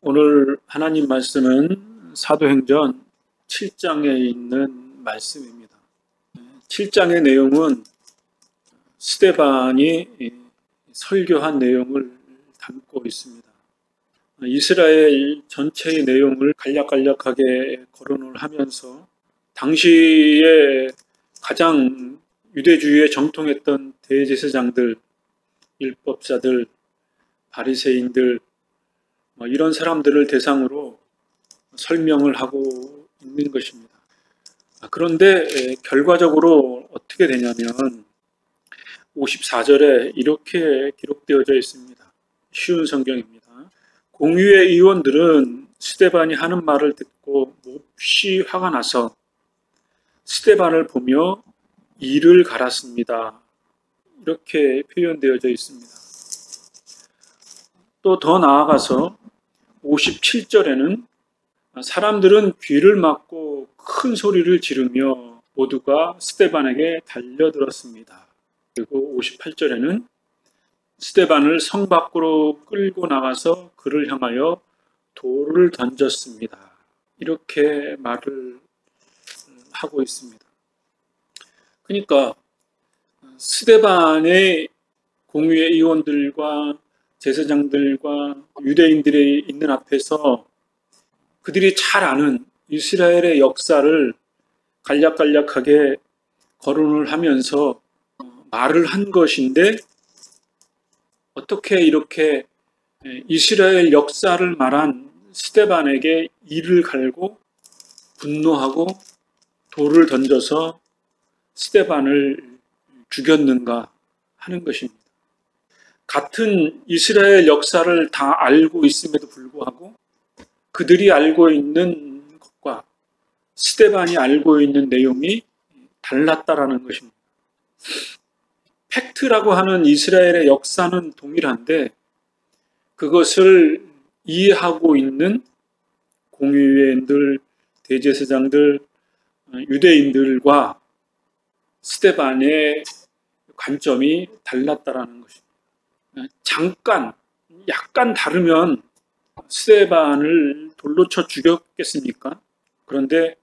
오늘 하나님 말씀은 사도행전 7장에 있는 말씀입니다. 7장의 내용은 스데반이 설교한 내용을 담고 있습니다. 이스라엘 전체의 내용을 간략간략하게 거론을 하면서 당시에 가장 유대주의에 정통했던 대제사장들, 율법자들, 바리새인들 이런 사람들을 대상으로 설명을 하고 있는 것입니다. 그런데 결과적으로 어떻게 되냐면 54절에 이렇게 기록되어져 있습니다. 쉬운 성경입니다. 공유의 의원들은 스데반이 하는 말을 듣고 몹시 화가 나서 스데반을 보며 이를 갈았습니다. 이렇게 표현되어져 있습니다. 또 더 나아가서 57절에는 사람들은 귀를 막고 큰 소리를 지르며 모두가 스데반에게 달려들었습니다. 그리고 58절에는 스데반을 성 밖으로 끌고 나가서 그를 향하여 돌을 던졌습니다. 이렇게 말을 하고 있습니다. 그러니까 스데반의 공유의 의원들과 제사장들과 유대인들이 있는 앞에서 그들이 잘 아는 이스라엘의 역사를 간략간략하게 거론을 하면서 말을 한 것인데 어떻게 이렇게 이스라엘 역사를 말한 스데반에게 이를 갈고 분노하고 돌을 던져서 스데반을 죽였는가 하는 것입니다. 같은 이스라엘 역사를 다 알고 있음에도 불구하고 그들이 알고 있는 것과 스데반이 알고 있는 내용이 달랐다라는 것입니다. 팩트라고 하는 이스라엘의 역사는 동일한데 그것을 이해하고 있는 공유인들, 대제사장들, 유대인들과 스데반의 관점이 달랐다라는 것입니다. 잠깐, 약간 다르면 스데반을 돌로 쳐 죽였겠습니까? 그런데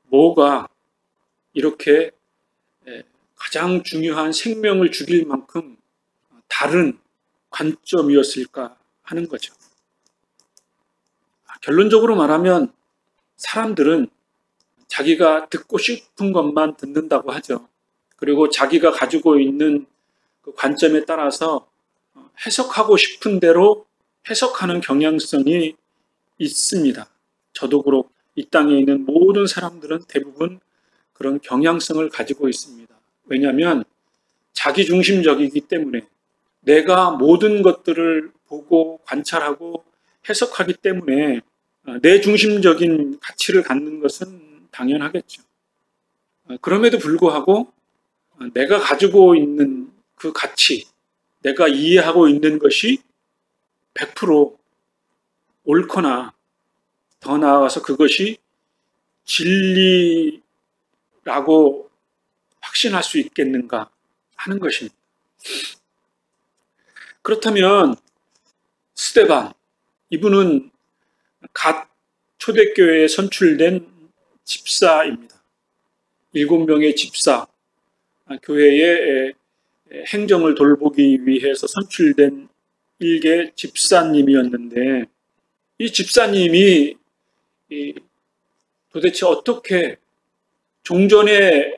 뭐가 이렇게 가장 중요한 생명을 죽일 만큼 다른 관점이었을까 하는 거죠. 결론적으로 말하면 사람들은 자기가 듣고 싶은 것만 듣는다고 하죠. 그리고 자기가 가지고 있는 그 관점에 따라서 해석하고 싶은 대로 해석하는 경향성이 있습니다. 저도 그렇고 이 땅에 있는 모든 사람들은 대부분 그런 경향성을 가지고 있습니다. 왜냐하면 자기중심적이기 때문에 내가 모든 것들을 보고 관찰하고 해석하기 때문에 내 중심적인 가치를 갖는 것은 당연하겠죠. 그럼에도 불구하고 내가 가지고 있는 그 가치, 내가 이해하고 있는 것이 100% 옳거나 더 나아가서 그것이 진리라고 확신할 수 있겠는가 하는 것입니다. 그렇다면 스데반, 이분은 갓 초대교회에 선출된 집사입니다. 7명의 집사, 교회의 행정을 돌보기 위해서 선출된 일개 집사님이었는데 이 집사님이 도대체 어떻게 종전에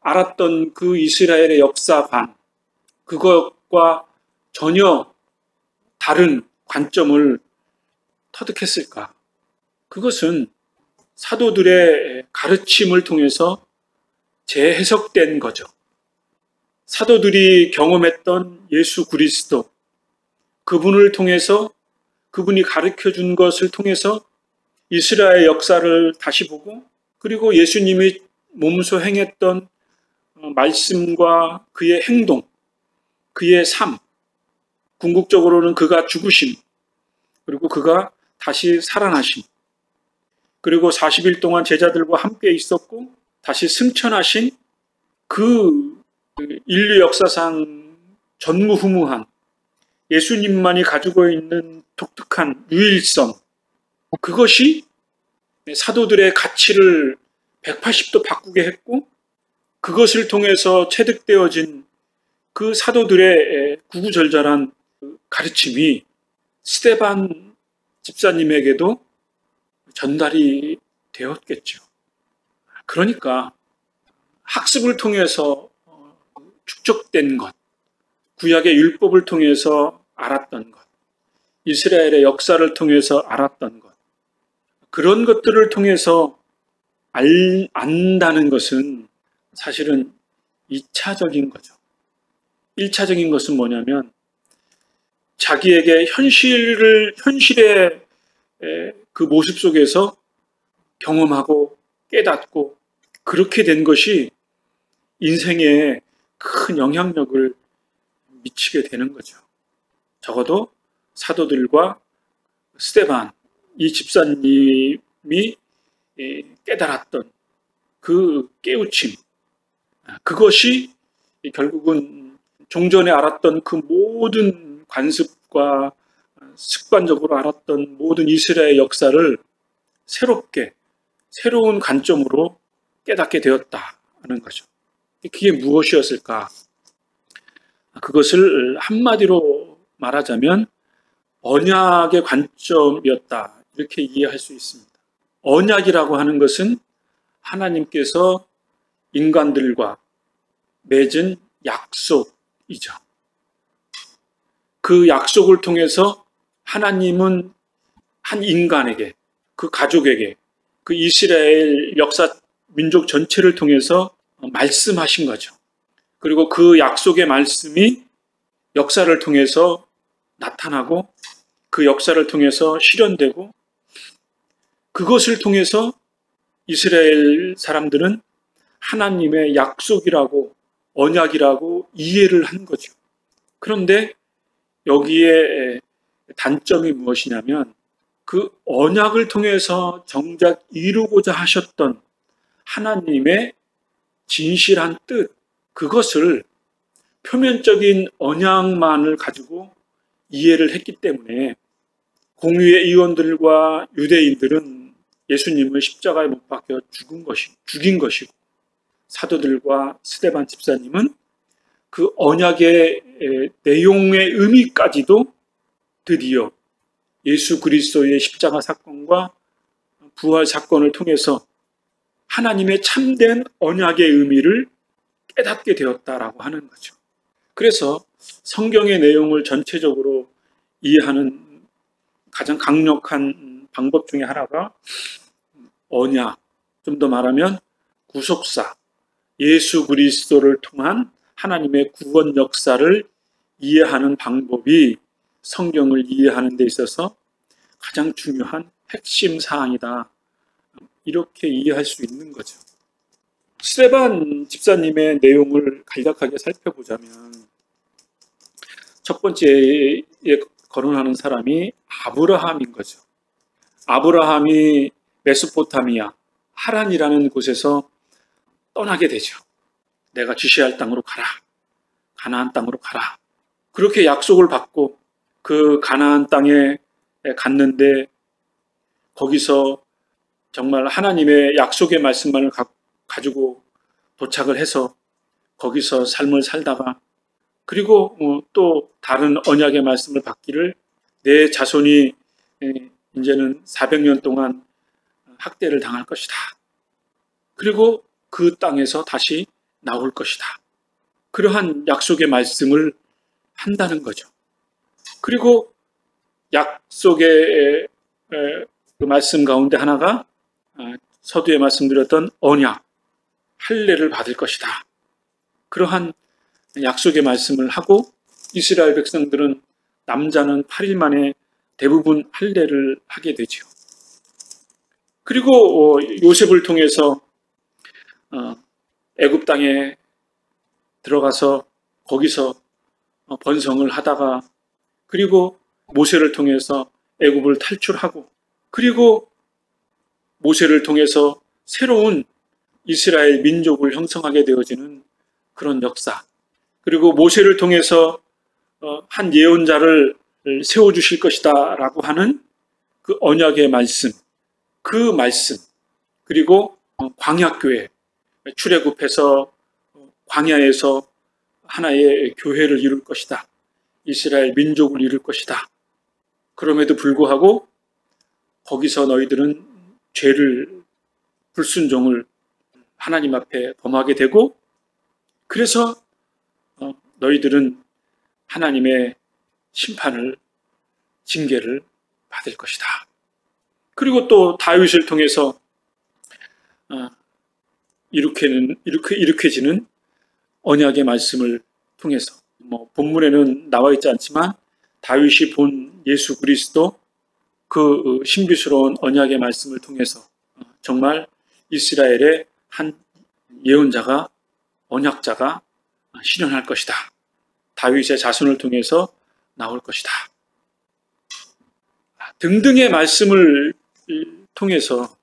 알았던 그 이스라엘의 역사관, 그것과 전혀 다른 관점을 터득했을까? 그것은 사도들의 가르침을 통해서 재해석된 거죠. 사도들이 경험했던 예수 그리스도, 그분을 통해서 그분이 가르쳐 준 것을 통해서 이스라엘 역사를 다시 보고 그리고 예수님이 몸소 행했던 말씀과 그의 행동, 그의 삶, 궁극적으로는 그가 죽으심, 그리고 그가 다시 살아나심, 그리고 40일 동안 제자들과 함께 있었고 다시 승천하신 그 인류 역사상 전무후무한 예수님만이 가지고 있는 독특한 유일성, 그것이 사도들의 가치를 180도 바꾸게 했고, 그것을 통해서 체득되어진 그 사도들의 구구절절한 가르침이 스데반 집사님에게도 전달이 되었겠죠. 그러니까 학습을 통해서 축적된 것, 구약의 율법을 통해서 알았던 것, 이스라엘의 역사를 통해서 알았던 것, 그런 것들을 통해서 안다는 것은 사실은 2차적인 거죠. 1차적인 것은 뭐냐면 자기에게 현실의 그 모습 속에서 경험하고 깨닫고 그렇게 된 것이 인생에 큰 영향력을 미치게 되는 거죠. 적어도 사도들과 스데반, 이 집사님이 깨달았던 그 깨우침, 그것이 결국은 종전에 알았던 그 모든 관습과 습관적으로 알았던 모든 이스라엘 역사를 새로운 관점으로 깨닫게 되었다는 거죠. 그게 무엇이었을까? 그것을 한마디로 말하자면 언약의 관점이었다, 이렇게 이해할 수 있습니다. 언약이라고 하는 것은 하나님께서 인간들과 맺은 약속이죠. 그 약속을 통해서 하나님은 한 인간에게, 그 가족에게, 그 이스라엘 역사 민족 전체를 통해서 말씀하신 거죠. 그리고 그 약속의 말씀이 역사를 통해서 나타나고 그 역사를 통해서 실현되고, 그것을 통해서 이스라엘 사람들은 하나님의 약속이라고, 언약이라고 이해를 한 거죠. 그런데 여기에 단점이 무엇이냐면 그 언약을 통해서 정작 이루고자 하셨던 하나님의 진실한 뜻, 그것을 표면적인 언약만을 가지고 이해를 했기 때문에 공의의 의원들과 유대인들은 예수님을 십자가에 못 박혀 죽인 것이고, 사도들과 스데반 집사님은 그 언약의 내용의 의미까지도 드디어 예수 그리스도의 십자가 사건과 부활 사건을 통해서 하나님의 참된 언약의 의미를 깨닫게 되었다라고 하는 거죠. 그래서 성경의 내용을 전체적으로 이해하는 가장 강력한 방법 중에 하나가 언약, 좀 더 말하면 구속사, 예수 그리스도를 통한 하나님의 구원 역사를 이해하는 방법이 성경을 이해하는 데 있어서 가장 중요한 핵심 사항이다, 이렇게 이해할 수 있는 거죠. 스데반 집사님의 내용을 간략하게 살펴보자면 첫 번째에 거론하는 사람이 아브라함인 거죠. 아브라함이 메소포타미아, 하란이라는 곳에서 떠나게 되죠. 내가 지시할 땅으로 가라, 가나안 땅으로 가라, 그렇게 약속을 받고 그 가나안 땅에 갔는데 거기서 정말 하나님의 약속의 말씀만을 가지고 도착을 해서 거기서 삶을 살다가, 그리고 또 다른 언약의 말씀을 받기를 내 자손이 이제는 400년 동안 학대를 당할 것이다, 그리고 그 땅에서 다시 나올 것이다, 그러한 약속의 말씀을 한다는 거죠. 그리고 약속의 그 말씀 가운데 하나가 서두에 말씀드렸던 언약, 할례를 받을 것이다, 그러한 약속의 말씀을 하고 이스라엘 백성들은 남자는 8일 만에 대부분 할례를 하게 되죠. 그리고 요셉을 통해서 애굽 땅에 들어가서 거기서 번성을 하다가, 그리고 모세를 통해서 애굽을 탈출하고, 그리고 모세를 통해서 새로운 이스라엘 민족을 형성하게 되어지는 그런 역사, 그리고 모세를 통해서 한 예언자를 세워주실 것이다 라고 하는 그 언약의 말씀, 그 말씀, 그리고 광야교회, 출애굽해서 광야에서 하나의 교회를 이룰 것이다. 이스라엘 민족을 이룰 것이다. 그럼에도 불구하고 거기서 너희들은 죄를, 불순종을 하나님 앞에 범하게 되고, 그래서 너희들은 하나님의 심판을, 징계를 받을 것이다. 그리고 또 다윗을 통해서 이룩해지는 언약의 말씀을 통해서, 본문에는 나와 있지 않지만 다윗이 본 예수 그리스도, 그 신비스러운 언약의 말씀을 통해서 정말 이스라엘의 한 예언자가, 언약자가 실현할 것이다. 다윗의 자손을 통해서 나올 것이다. 등등의 말씀을 통해서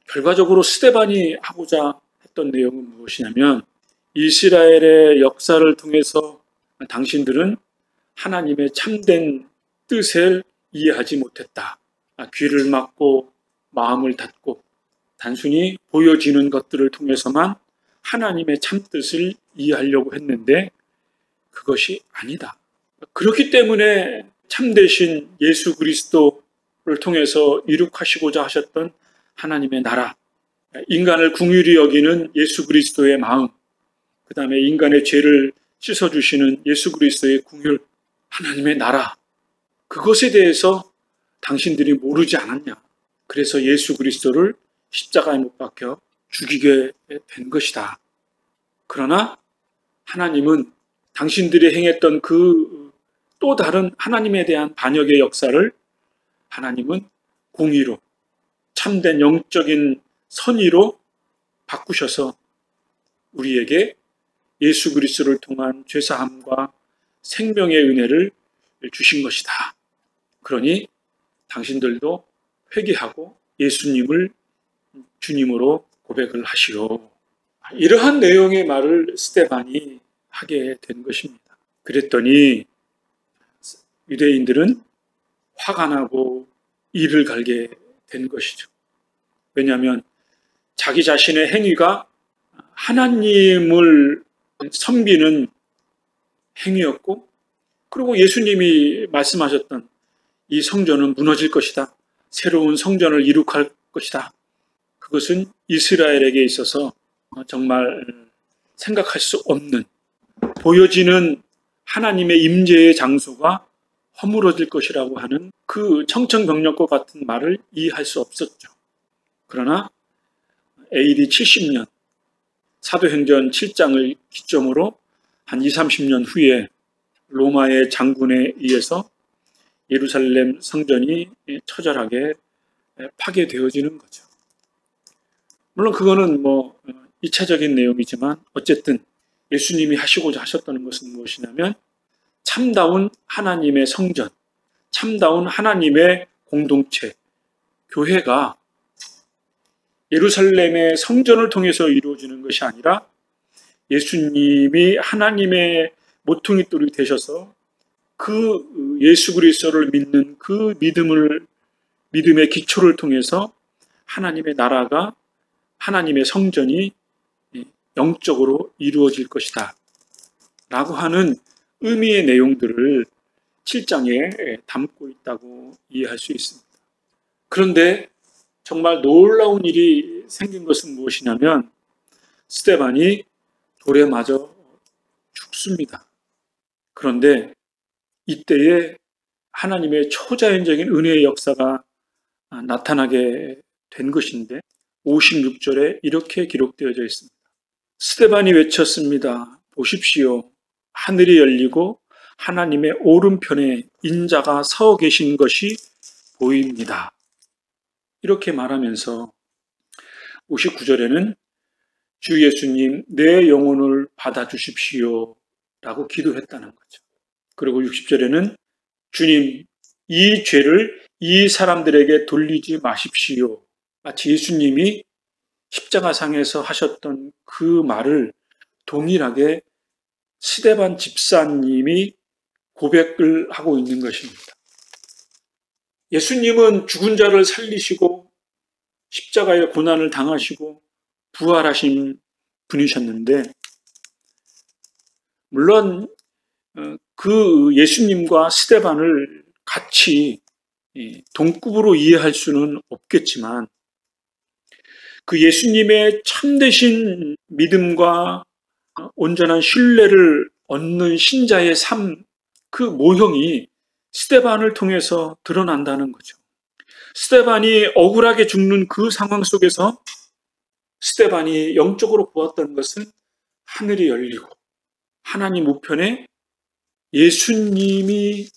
결과적으로 스데반이 하고자 했던 내용은 무엇이냐면, 이스라엘의 역사를 통해서 당신들은 하나님의 참된 뜻을 이해하지 못했다. 귀를 막고 마음을 닫고 단순히 보여지는 것들을 통해서만 하나님의 참뜻을 이해하려고 했는데 그것이 아니다. 그렇기 때문에 참되신 예수 그리스도를 통해서 이룩하시고자 하셨던 하나님의 나라, 인간을 긍휼히 여기는 예수 그리스도의 마음, 그 다음에 인간의 죄를 씻어주시는 예수 그리스도의 긍휼, 하나님의 나라, 그것에 대해서 당신들이 모르지 않았냐. 그래서 예수 그리스도를 십자가에 못 박혀 죽이게 된 것이다. 그러나 하나님은 당신들이 행했던 그 또 다른 하나님에 대한 반역의 역사를 하나님은 공의로, 참된 영적인 선의로 바꾸셔서 우리에게 예수 그리스도를 통한 죄사함과 생명의 은혜를 주신 것이다. 그러니 당신들도 회개하고 예수님을 주님으로 고백을 하시오. 이러한 내용의 말을 스데반이 하게 된 것입니다. 그랬더니 유대인들은 화가 나고 이를 갈게 된 것이죠. 왜냐하면 자기 자신의 행위가 하나님을 섬기는 행위였고, 그리고 예수님이 말씀하셨던 이 성전은 무너질 것이다. 새로운 성전을 이룩할 것이다. 그것은 이스라엘에게 있어서 정말 생각할 수 없는, 보여지는 하나님의 임재의 장소가 허물어질 것이라고 하는 그 청천벽력과 같은 말을 이해할 수 없었죠. 그러나 AD 70년 사도행전 7장을 기점으로 한 20, 30년 후에 로마의 장군에 의해서 예루살렘 성전이 처절하게 파괴되어지는 거죠. 물론 그거는 2차적인 내용이지만 어쨌든 예수님이 하시고자 하셨다는 것은 무엇이냐면, 참다운 하나님의 성전, 참다운 하나님의 공동체, 교회가 예루살렘의 성전을 통해서 이루어지는 것이 아니라 예수님이 하나님의 모퉁이돌이 되셔서 그 예수 그리스도를 믿는 그 믿음의 기초를 통해서 하나님의 나라가, 하나님의 성전이 영적으로 이루어질 것이다 라고 하는 의미의 내용들을 7장에 담고 있다고 이해할 수 있습니다. 그런데 정말 놀라운 일이 생긴 것은 무엇이냐면, 스데반이 돌에 맞아 죽습니다. 그런데 이때에 하나님의 초자연적인 은혜의 역사가 나타나게 된 것인데, 56절에 이렇게 기록되어져 있습니다. 스데반이 외쳤습니다. 보십시오. 하늘이 열리고 하나님의 오른편에 인자가 서 계신 것이 보입니다. 이렇게 말하면서 59절에는 주 예수님, 내 영혼을 받아주십시오 라고 기도했다는 거죠. 그리고 60절에는 주님, 이 죄를 이 사람들에게 돌리지 마십시오. 마치 예수님이 십자가상에서 하셨던 그 말을 동일하게 스데반 집사님이 고백을 하고 있는 것입니다. 예수님은 죽은 자를 살리시고 십자가의 고난을 당하시고 부활하신 분이셨는데, 물론 그 예수님과 스데반을 같이 동급으로 이해할 수는 없겠지만, 그 예수님의 참되신 믿음과 온전한 신뢰를 얻는 신자의 삶, 그 모형이 스데반을 통해서 드러난다는 거죠. 스데반이 억울하게 죽는 그 상황 속에서 스데반이 영적으로 보았던 것은 하늘이 열리고 하나님 우편에 예수님이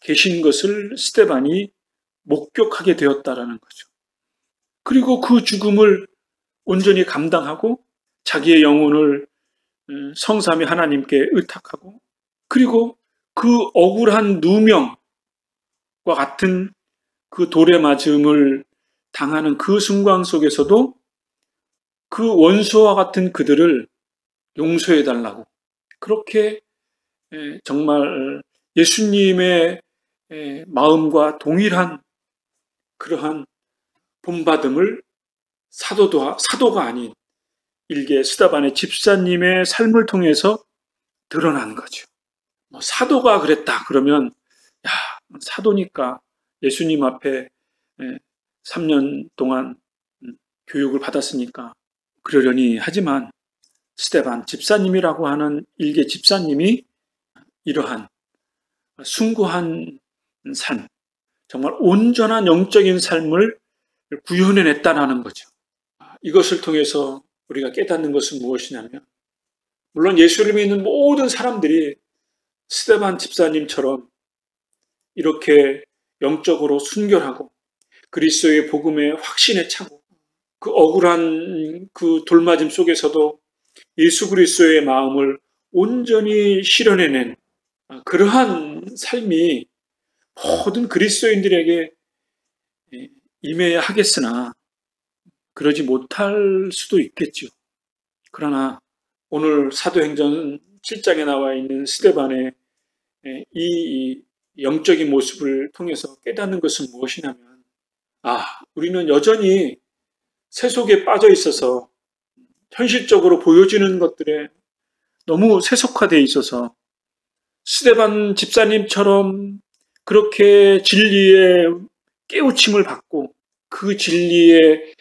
계신 것을 스데반이 목격하게 되었다라는 거죠. 그리고 그 죽음을 온전히 감당하고 자기의 영혼을 성삼위 하나님께 의탁하고, 그리고 그 억울한 누명과 같은 그 돌에 맞음을 당하는 그 순간 속에서도 그 원수와 같은 그들을 용서해달라고, 그렇게 정말 예수님의 마음과 동일한 그러한 본받음을 사도가 아닌 일개 스데반의 집사님의 삶을 통해서 드러난 거죠. 사도가 그랬다 그러면, 야, 사도니까 예수님 앞에 3년 동안 교육을 받았으니까 그러려니 하지만, 스데반 집사님이라고 하는 일개 집사님이 이러한 숭고한 삶, 정말 온전한 영적인 삶을 구현해냈다는 거죠. 이것을 통해서 우리가 깨닫는 것은 무엇이냐면, 물론 예수를 믿는 모든 사람들이 스데반 집사님처럼 이렇게 영적으로 순결하고 그리스도의 복음에 확신에 차고 그 억울한 그 돌맞음 속에서도 예수 그리스도의 마음을 온전히 실현해낸 그러한 삶이 모든 그리스도인들에게 임해야 하겠으나 그러지 못할 수도 있겠죠. 그러나 오늘 사도행전 7장에 나와 있는 스데반의 이 영적인 모습을 통해서 깨닫는 것은 무엇이냐면, 우리는 여전히 세속에 빠져 있어서 현실적으로 보여지는 것들에 너무 세속화되어 있어서 스데반 집사님처럼 그렇게 진리의 깨우침을 받고 그 진리의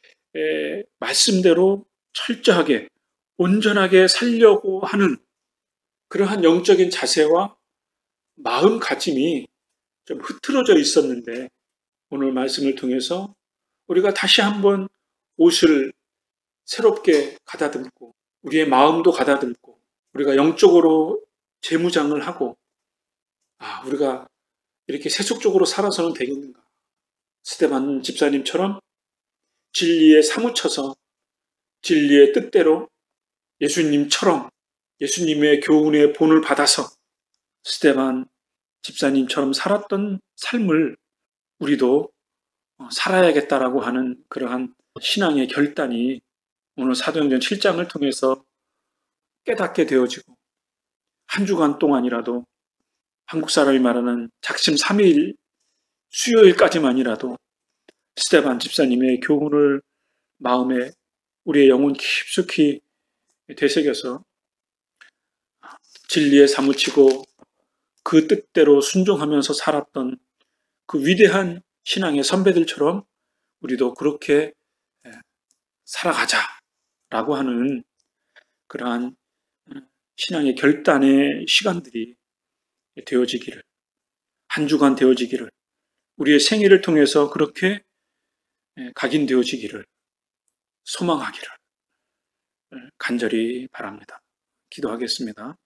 말씀대로 철저하게 온전하게 살려고 하는 그러한 영적인 자세와 마음가짐이 좀 흐트러져 있었는데, 오늘 말씀을 통해서 우리가 다시 한번 옷을 새롭게 가다듬고 우리의 마음도 가다듬고 우리가 영적으로 재무장을 하고, 우리가 이렇게 세속적으로 살아서는 되겠는가? 스데반 집사님처럼 진리에 사무쳐서 진리의 뜻대로 예수님처럼 예수님의 교훈의 본을 받아서 스데반 집사님처럼 살았던 삶을 우리도 살아야겠다라고 하는 그러한 신앙의 결단이 오늘 사도행전 7장을 통해서 깨닫게 되어지고, 한 주간 동안이라도 한국 사람이 말하는 작심 3일 수요일까지만이라도 스데반 집사님의 교훈을 마음에 우리의 영혼 깊숙이 되새겨서 진리에 사무치고 그 뜻대로 순종하면서 살았던 그 위대한 신앙의 선배들처럼 우리도 그렇게 살아가자라고 하는 그러한 신앙의 결단의 시간들이 되어지기를, 한 주간 되어지기를, 우리의 생애를 통해서 그렇게 각인되어지기를 소망하기를 간절히 바랍니다. 기도하겠습니다.